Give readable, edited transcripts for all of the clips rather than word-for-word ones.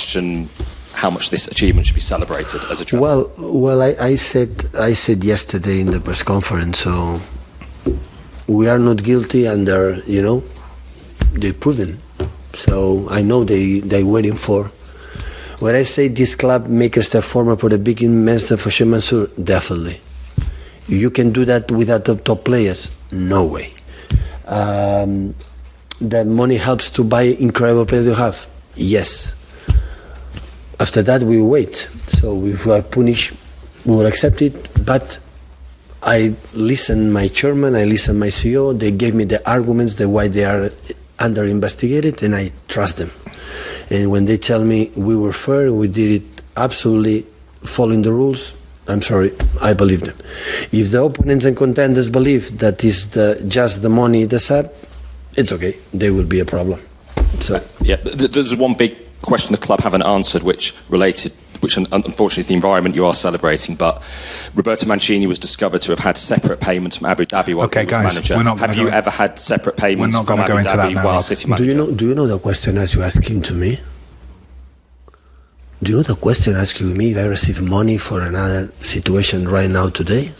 question how much this achievement should be celebrated as a trophy? Well, I said yesterday in the press conference, so we are not guilty, and they're proven. So I know they're waiting for. When I say this club make a step forward for the big investment for Sheikh Mansour, definitely. You can do that without the top players? No way. That money helps to buy incredible players you have? Yes. After that, we will wait. So if we are punished, we will accept it. But I listen my chairman, I listen my CEO. They gave me the arguments, the why they are under investigated, and I trust them. And when they tell me we were fair, we did it absolutely following the rules, I'm sorry, I believe them. If the opponents and contenders believe that is just the money they said, it's okay. There will be a problem. So there's one big question the club haven't answered, which unfortunately is the environment you are celebrating. But Roberto Mancini was discovered to have had separate payments from Abu Dhabi while he was manager. Have you ever had separate payments from Abu Dhabi while City manager? Do you know the question as you asking to me? Do you know the question asking me if I receive money for another situation right now today?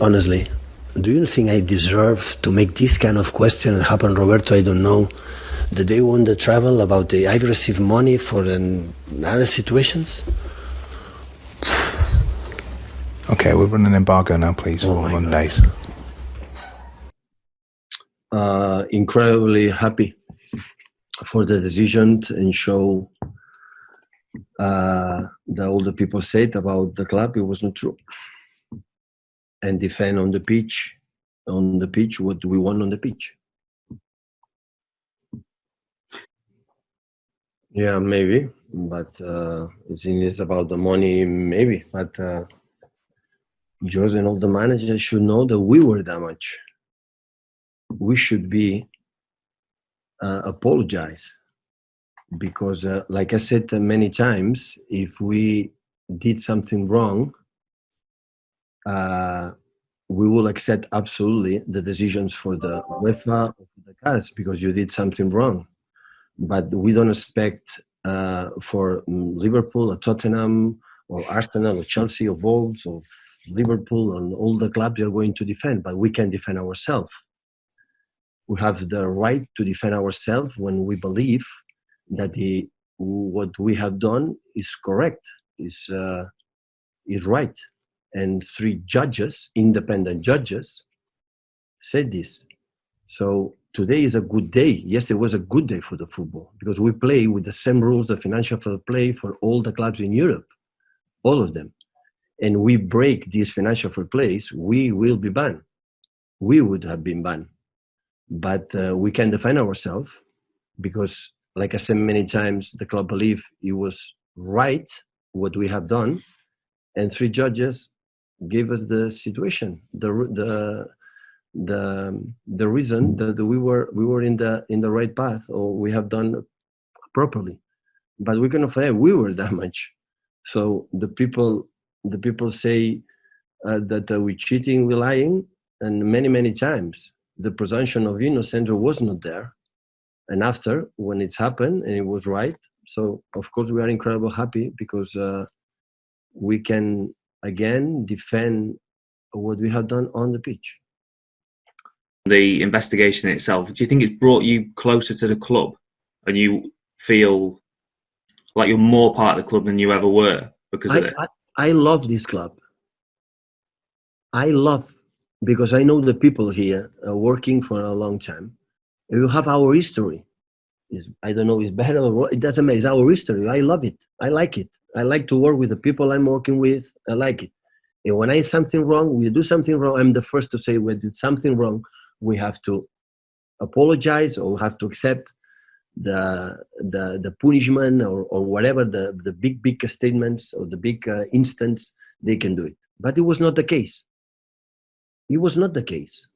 Honestly, do you think I deserve to make this kind of question and happen, Roberto? I don't know. The day won the travel about I've received money for other situations. Okay, we're running an embargo now, please, for Mondays. Incredibly happy for the decision and show that all the people said about the club, it was not true. And defend on the pitch what we want on the pitch. Yeah, maybe, but it's about the money, maybe. But Jose and all the managers should know that we were damaged. We should be apologize because, like I said many times, if we did something wrong, we will accept absolutely the decisions for the UEFA or the CAS because you did something wrong. But we don't expect for Liverpool or Tottenham or Arsenal or Chelsea or Wolves or Liverpool and all the clubs are going to defend, but we can defend ourselves. We have the right to defend ourselves when we believe that what we have done is correct, is right. And 3 judges, independent judges, said this. So today is a good day. Yes, it was a good day for the football because we play with the same rules, the financial fair play for all the clubs in Europe, all of them. And we break these financial fair plays, we will be banned. We would have been banned. But we can defend ourselves because, like I said many times, the club believe it was right what we have done, and 3 judges gave us the situation, the reason that we were in the right path or we have done properly. But we cannot say we were damaged. So the people say that we're cheating, we're lying, and many times the presumption of innocence was not there. And after, when it's happened and it was right, so of course we are incredibly happy because we can again defend what we have done on the pitch. The investigation itself, do you think it's brought you closer to the club and you feel like you're more part of the club than you ever were because of it? I love this club. Because I know the people here are working for a long time. We have our history. I don't know, it's better or wrong. It doesn't matter. It's our history. I love it. I like it. I like to work with the people I'm working with. I like it. And when I something wrong, we do something wrong, I'm the first to say we did something wrong. We have to apologize or have to accept the punishment or whatever the big statements or the big instance, they can do it. But it was not the case. It was not the case.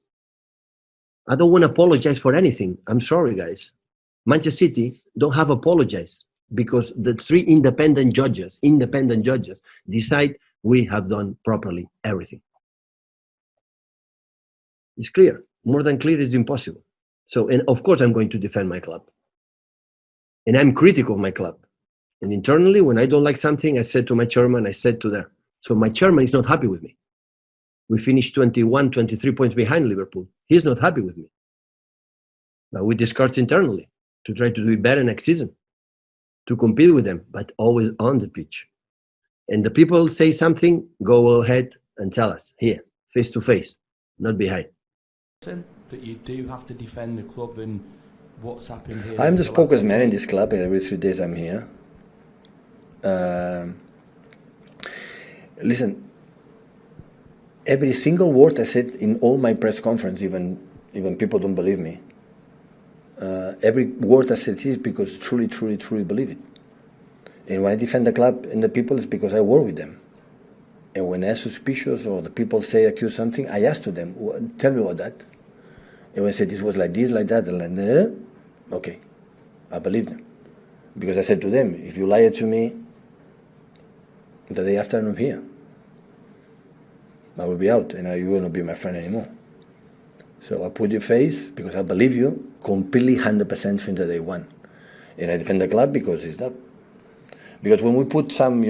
I don't want to apologize for anything. I'm sorry, guys. Manchester City don't have apologize because the 3 independent judges decide we have done properly everything. It's clear. More than clear is impossible. So, and of course I'm going to defend my club. And I'm critical of my club. And internally, when I don't like something, I said to my chairman, I said to them. So my chairman is not happy with me. We finished 21, 23 points behind Liverpool. He's not happy with me. But we discussed internally to try to do it better next season, to compete with them, but always on the pitch. And the people say something, go ahead and tell us here, face to face, not behind. That you do have to defend the club and what's happened here. I'm the spokesman in this club. Every 3 days I'm here. Listen, every single word I said in all my press conference, even people don't believe me. Every word I said is because truly believe it. And when I defend the club and the people, it's because I work with them. And when I'm suspicious or the people accuse something, I ask to them, tell me about that. And when I say this was like this, like that, and like that, okay, I believe them. Because I said to them, if you lie to me, the day after I'm here, I will be out and you will not be my friend anymore. So I put your face because I believe you completely 100% from the day one. And I defend the club because it's that. Because when we put some,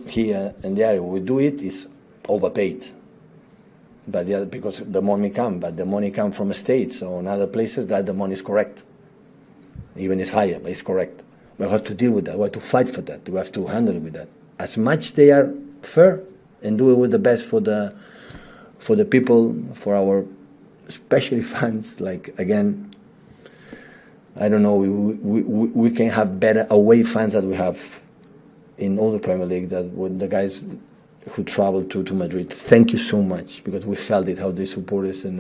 here and there, we do it, it's overpaid. But the other, because the money comes from the States or in other places that the money is correct. Even it's higher, but it's correct. We have to deal with that. We have to fight for that. We have to handle it with that. As much they are fair and do it with the best for the people, for our especially fans. Like again, I don't know. We can have better away fans than we have in all the Premier League. That when the guys who traveled to Madrid, thank you so much because we felt it how they support us in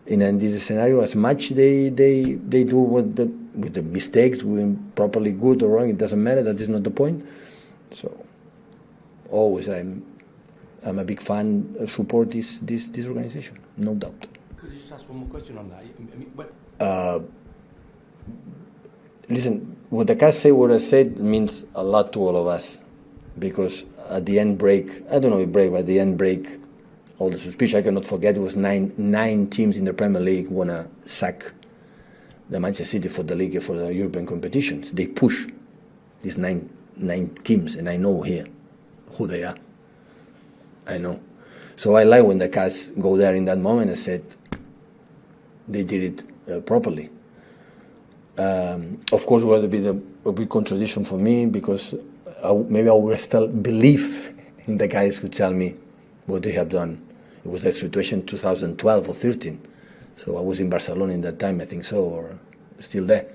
this scenario. As much they do with the mistakes, doing properly good or wrong, it doesn't matter. That is not the point. So always I'm a big fan, support this organization, no doubt. Could you just ask one more question on that? Listen, what the cast say, what I said means a lot to all of us, because at the end break, I don't know if break, but at the end break, all the suspicion, I cannot forget, it was nine teams in the Premier League want to sack the Manchester City for the league, for the European competitions. They push these nine teams, and I know here who they are. I know. So I like when the cast go there in that moment and said they did it properly. Of course, it would be a big contradiction for me because maybe I would still believe in the guys who tell me what they have done. It was a situation 2012 or 13. So I was in Barcelona in that time, I think so, or still there.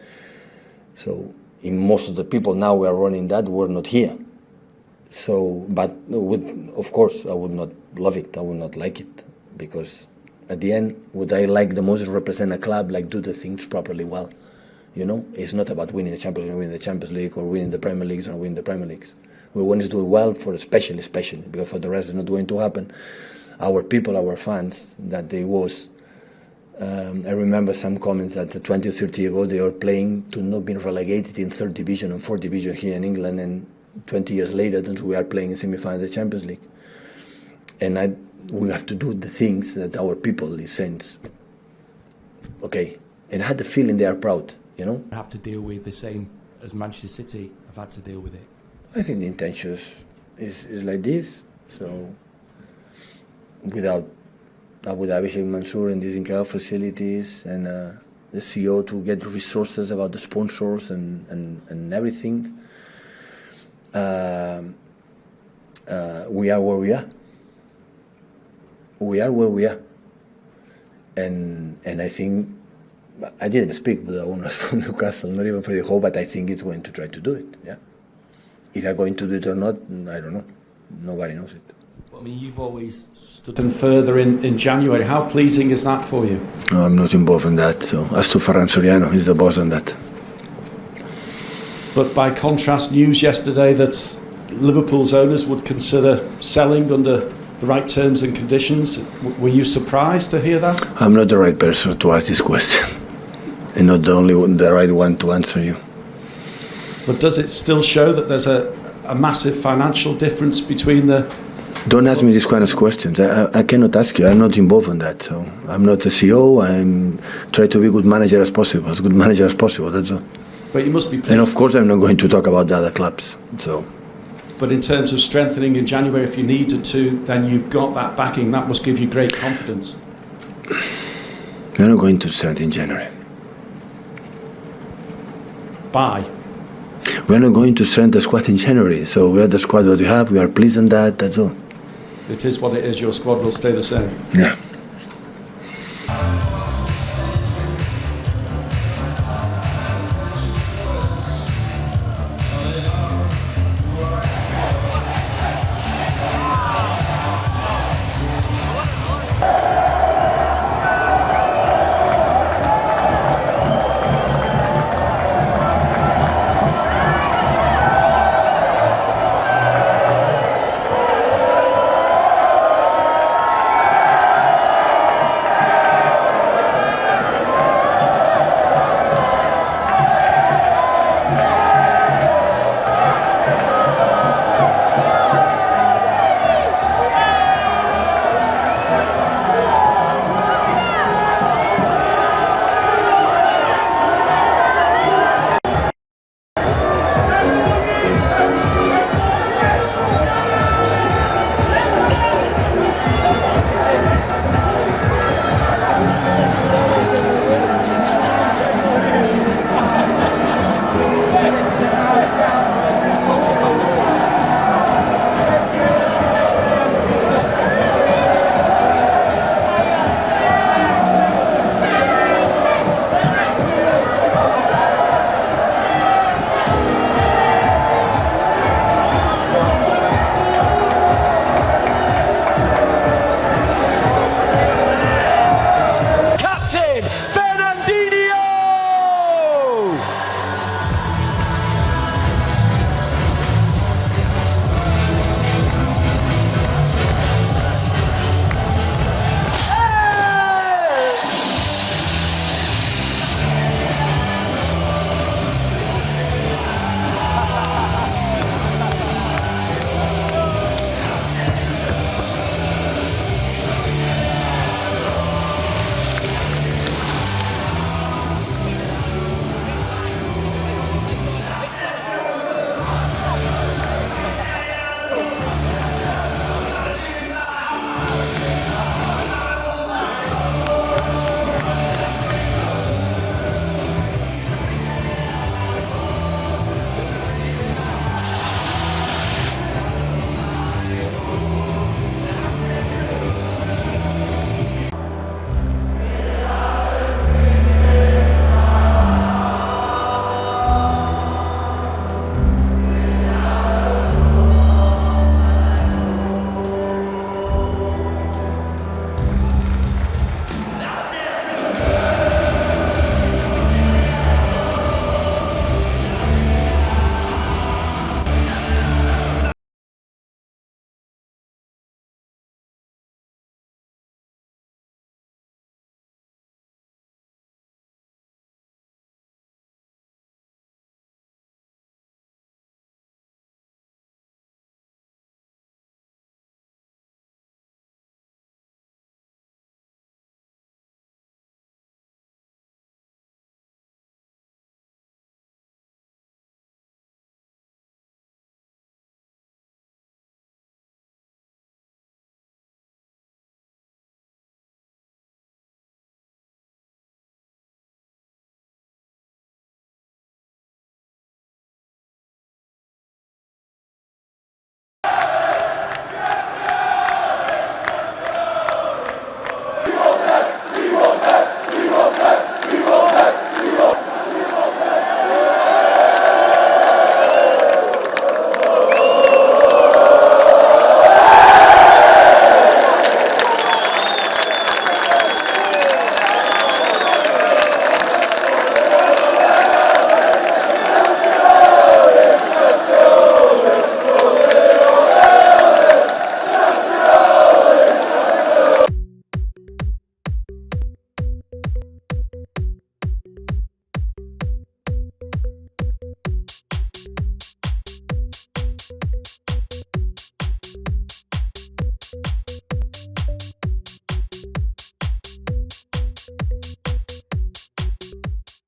So in most of the people now we are running that were not here. So, but of course, I would not love it. I would not like it because at the end, what I like the most is represent a club, like do the things properly well. It's not about winning the Champions League, winning the Champions League, or winning the Premier Leagues, or winning the Premier Leagues. We want to do it well for especially, because for the rest it's not going to happen. Our people, our fans, that they was. I remember some comments that 20 or 30 years ago they were playing to not be relegated in 3rd division and 4th division here in England, and 20 years later we are playing in semi-final of the Champions League. And we have to do the things that our people is saying. Okay, and I had the feeling they are proud. Have to deal with the same as Manchester City have had to deal with it. I think the intention is like this. So without Abu Dhabi Sheikh Mansour and these incredible facilities and the CEO to get resources about the sponsors and everything, we are where we are. We are where we are. And I think I didn't speak with the owners from Newcastle, not even for the whole, but I think it's going to try to do it. Yeah. If they're going to do it or not, I don't know. Nobody knows it. I mean, you've always stood and further in January. How pleasing is that for you? No, I'm not involved in that. So as to Ferran Soriano, he's the boss on that. But by contrast, news yesterday that Liverpool's owners would consider selling under the right terms and conditions. Were you surprised to hear that? I'm not the right person to ask this question, and not the right one to answer you. But does it still show that there's a massive financial difference between the... Don't ask me these kind of questions. I cannot ask you. I'm not involved in that. So I'm not the CEO. I'm trying to be a good manager as possible, as good manager as possible. That's all. But you must be pleased. And of course, I'm not going to talk about the other clubs. So. But in terms of strengthening in January, if you needed to, then you've got that backing. That must give you great confidence. We're not going to strengthen in January. Bye. We're not going to strengthen the squad in January. So we have the squad that we have. We are pleased on that. That's all. It is what it is. Your squad will stay the same. Yeah.